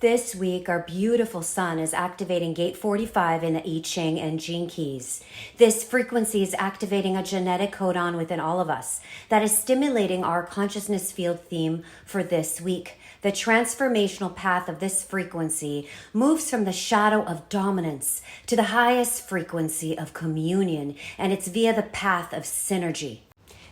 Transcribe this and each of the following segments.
This week, our beautiful sun is activating gate 45 in the I Ching and Gene Keys. This frequency is activating a genetic codon within all of us that is stimulating our consciousness field theme for this week. The transformational path of this frequency moves from the shadow of dominance to the highest frequency of communion, and it's via the path of synergy.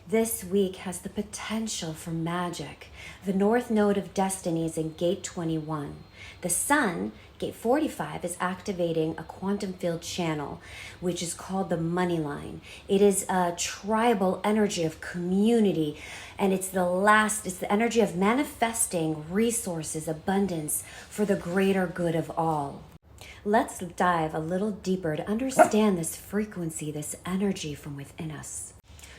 This week has the potential for magic. The north node of destiny is in gate 21. The sun, gate 45, is activating a quantum field channel, which is called the money line. It is a tribal energy of community, and it's the energy of manifesting resources, abundance for the greater good of all. Let's dive a little deeper to understand this frequency, this energy from within us.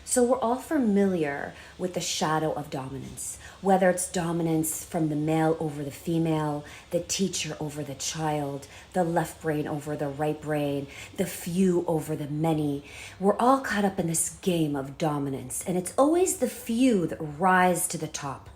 So we're all familiar with the shadow of dominance, whether it's dominance from the male over the female, the teacher over the child, the left brain over the right brain, the few over the many. We're all caught up in this game of dominance, and it's always the few that rise to the top.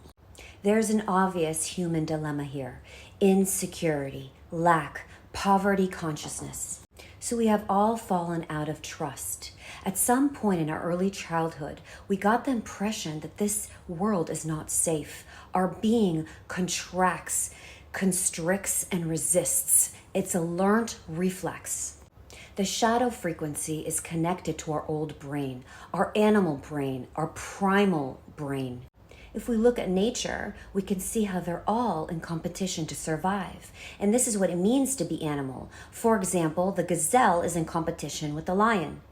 There's an obvious human dilemma here: insecurity, lack, poverty consciousness. So we have all fallen out of trust. At some point in our early childhood, we got the impression that this world is not safe. Our being contracts, constricts, and resists. It's a learnt reflex. The shadow frequency is connected to our old brain, our animal brain, our primal brain. If we look at nature, we can see how they're all in competition to survive. And this is what it means to be animal. For example, the gazelle is in competition with the lion.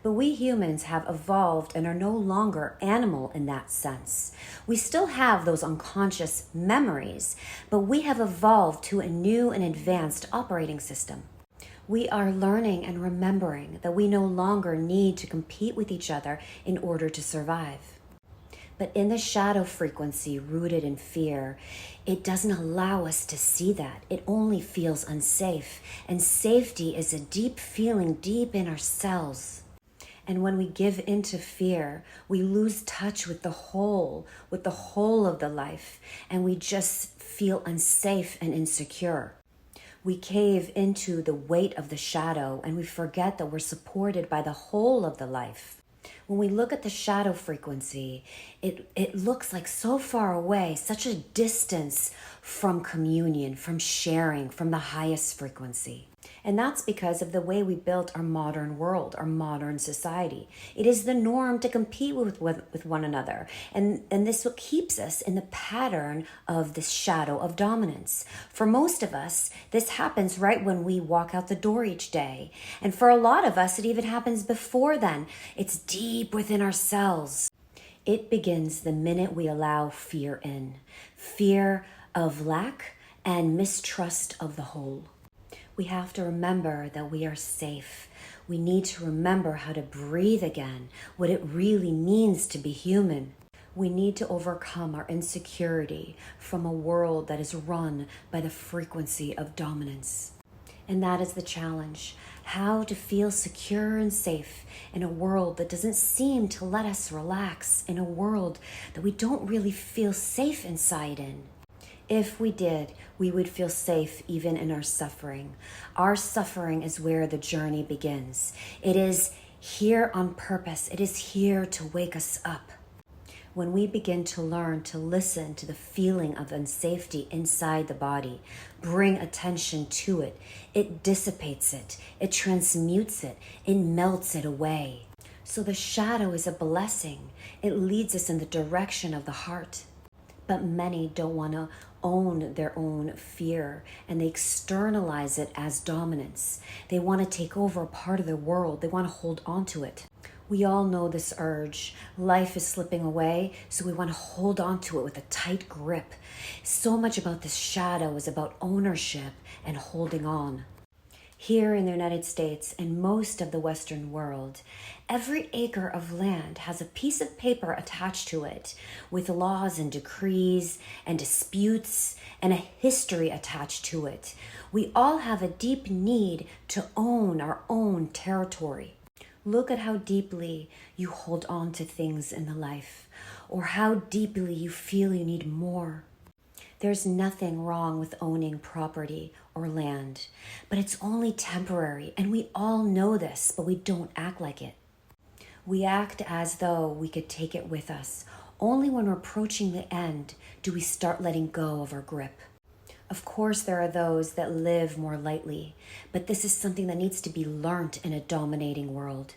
But we humans have evolved and are no longer animal in that sense. We still have those unconscious memories, but we have evolved to a new and advanced operating system. We are learning and remembering that we no longer need to compete with each other in order to survive. But in the shadow frequency rooted in fear, it doesn't allow us to see that. It only feels unsafe. And safety is a deep feeling deep in our cells. And when we give into fear, we lose touch with the whole of the life, and we just feel unsafe and insecure. We cave into the weight of the shadow, and we forget that we're supported by the whole of the life. When we look at the shadow frequency, it looks like so far away, such a distance from communion, from sharing, from the highest frequency. And that's because of the way we built our modern world, our modern society. It is the norm to compete with one another. And this is what keeps us in the pattern of this shadow of dominance. For most of us, this happens right when we walk out the door each day. And for a lot of us, it even happens before then. It's deep within ourselves. It begins the minute we allow fear in. Fear of lack and mistrust of the whole. We have to remember that we are safe. We need to remember how to breathe again, what it really means to be human. We need to overcome our insecurity from a world that is run by the frequency of dominance. And that is the challenge: how to feel secure and safe in a world that doesn't seem to let us relax, in a world that we don't really feel safe inside in. If we did, we would feel safe even in our suffering. Our suffering is where the journey begins. It is here on purpose. It is here to wake us up. When we begin to learn to listen to the feeling of unsafety inside the body, bring attention to it, it dissipates it, it transmutes it, it melts it away. So the shadow is a blessing. It leads us in the direction of the heart. But many don't want to own their own fear, and they externalize it as dominance. They want to take over a part of their world. They want to hold on to it. We all know this urge. Life is slipping away, so we want to hold on to it with a tight grip. So much about this shadow is about ownership and holding on. Here in the United States and most of the Western world, every acre of land has a piece of paper attached to it with laws and decrees and disputes and a history attached to it. We all have a deep need to own our own territory. Look at how deeply you hold on to things in the life, or how deeply you feel you need more. There's nothing wrong with owning property or land, but it's only temporary, and we all know this, but we don't act like it. We act as though we could take it with us. Only when we're approaching the end do we start letting go of our grip. Of course, there are those that live more lightly, but this is something that needs to be learnt in a dominating world.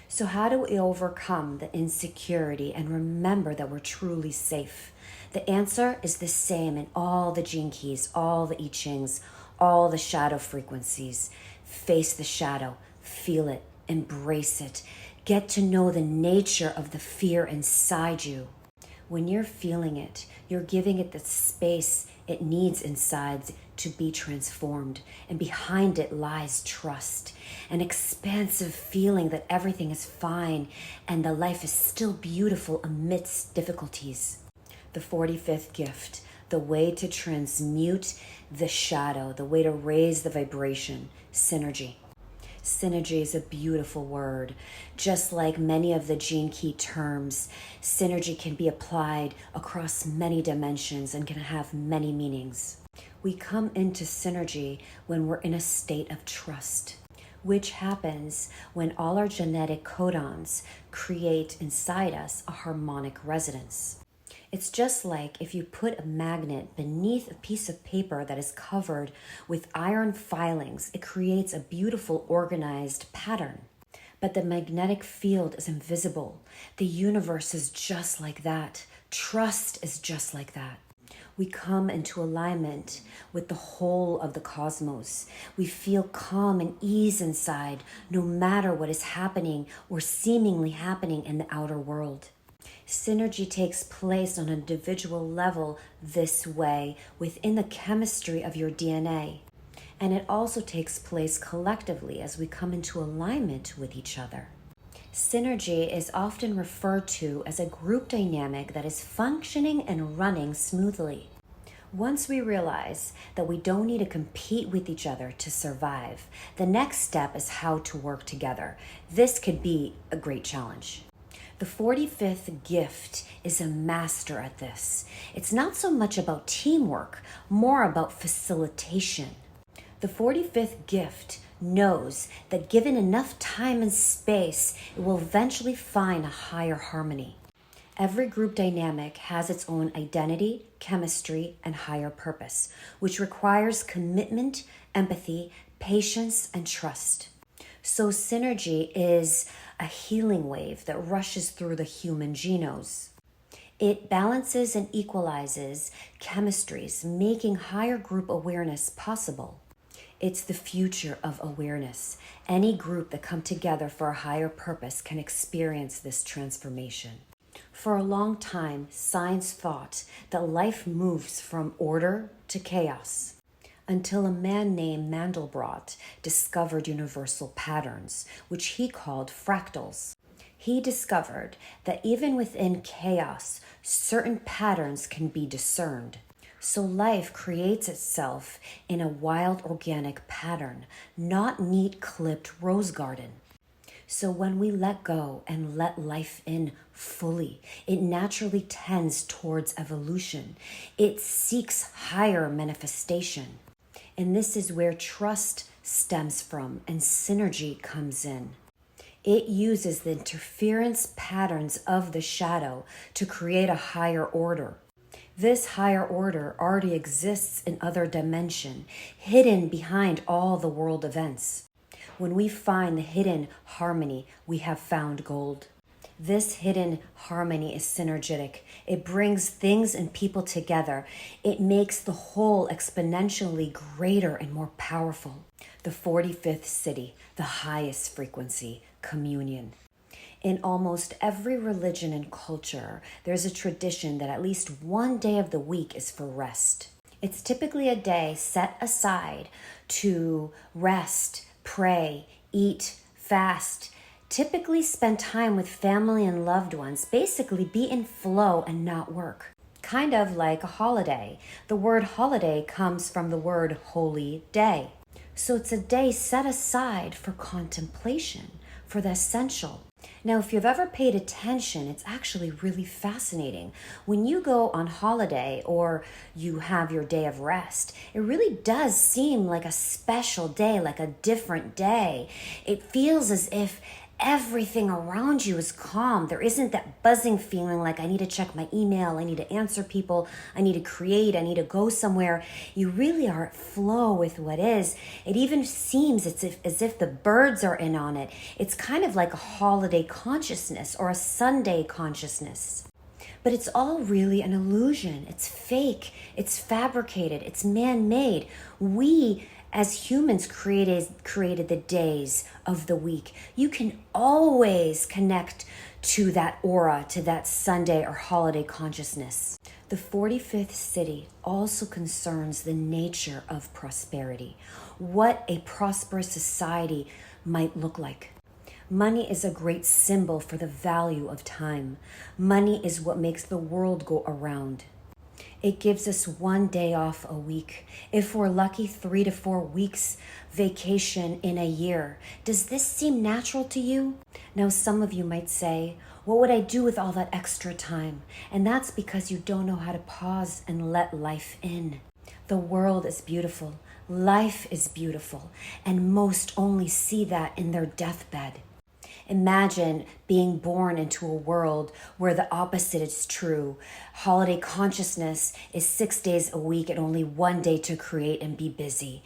So how do we overcome the insecurity and remember that we're truly safe? The answer is the same in all the gene keys, all the I Chings, all the shadow frequencies. Face the shadow, feel it, embrace it. Get to know the nature of the fear inside you. When you're feeling it, you're giving it the space it needs inside to be transformed. And behind it lies trust, an expansive feeling that everything is fine and the life is still beautiful amidst difficulties. The 45th gift, the way to transmute the shadow, the way to raise the vibration, synergy. Synergy is a beautiful word. Just like many of the gene key terms, synergy can be applied across many dimensions and can have many meanings. We come into synergy when we're in a state of trust, which happens when all our genetic codons create inside us a harmonic resonance. It's just like if you put a magnet beneath a piece of paper that is covered with iron filings, it creates a beautiful organized pattern. But the magnetic field is invisible. The universe is just like that. Trust is just like that. We come into alignment with the whole of the cosmos. We feel calm and ease inside, no matter what is happening or seemingly happening in the outer world. Synergy takes place on an individual level this way within the chemistry of your DNA. And it also takes place collectively as we come into alignment with each other. Synergy is often referred to as a group dynamic that is functioning and running smoothly. Once we realize that we don't need to compete with each other to survive, the next step is how to work together. This could be a great challenge. The 45th gift is a master at this. It's not so much about teamwork, more about facilitation. The 45th gift knows that given enough time and space, it will eventually find a higher harmony. Every group dynamic has its own identity, chemistry, and higher purpose, which requires commitment, empathy, patience, and trust. So synergy is a healing wave that rushes through the human genomes. It balances and equalizes chemistries, making higher group awareness possible. It's the future of awareness. Any group that come together for a higher purpose can experience this transformation. For a long time, science thought that life moves from order to chaos, until a man named Mandelbrot discovered universal patterns, which he called fractals. He discovered that even within chaos, certain patterns can be discerned. So life creates itself in a wild organic pattern, not neat clipped rose garden. So when we let go and let life in fully, it naturally tends towards evolution. It seeks higher manifestation. And this is where trust stems from and synergy comes in. It uses the interference patterns of the shadow to create a higher order. This higher order already exists in other dimension, hidden behind all the world events. When we find the hidden harmony, we have found gold. This hidden harmony is synergetic. It brings things and people together. It makes the whole exponentially greater and more powerful. The 45th city, the highest frequency, communion. In almost every religion and culture, there's a tradition that at least one day of the week is for rest. It's typically a day set aside to rest, pray, eat, fast, typically spend time with family and loved ones, basically be in flow and not work. Kind of like a holiday. The word holiday comes from the word holy day. So it's a day set aside for contemplation, for the essential. Now, if you've ever paid attention, it's actually really fascinating. When you go on holiday or you have your day of rest, it really does seem like a special day, like a different day. It feels as if everything around you is calm. There isn't that buzzing feeling like I need to check my email, I need to answer people, I need to create, I need to go somewhere. You really are at flow with what is. It even seems as if the birds are in on it. It's kind of like a holiday consciousness or a Sunday consciousness. But it's all really an illusion. It's fake. It's fabricated. It's man-made. We as humans created the days of the week. You can always connect to that aura, to that Sunday or holiday consciousness. The 45th city also concerns the nature of prosperity, what a prosperous society might look like. Money is a great symbol for the value of time. Money is what makes the world go around. It gives us one day off a week. If we're lucky, 3 to 4 weeks vacation in a year. Does this seem natural to you? Now, some of you might say, what would I do with all that extra time? And that's because you don't know how to pause and let life in. The world is beautiful. Life is beautiful. And most only see that in their deathbed. Imagine being born into a world where the opposite is true. Holiday consciousness is 6 days a week and only 1 day to create and be busy.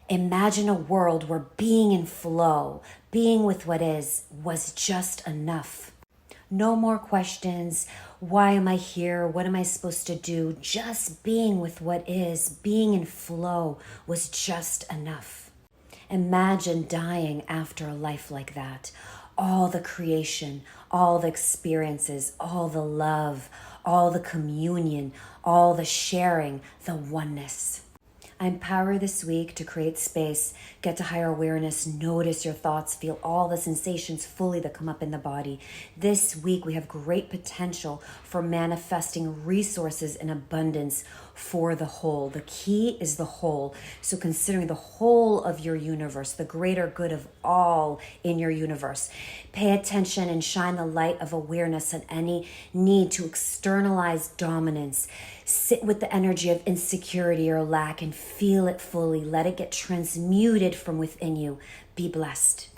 Imagine a world where being in flow, being with what is, was just enough. No more questions. Why am I here? What am I supposed to do? Just being with what is, being in flow was just enough. Imagine dying after a life like that. All the creation, all the experiences, all the love, all the communion, all the sharing, the oneness. I empower this week to create space, get to higher awareness, notice your thoughts, feel all the sensations fully that come up in the body. This week we have great potential for manifesting resources in abundance for the whole. The key is the whole. So considering the whole of your universe, the greater good of all in your universe, pay attention and shine the light of awareness on any need to externalize dominance. Sit with the energy of insecurity or lack and feel it fully. Let it get transmuted from within you. Be blessed.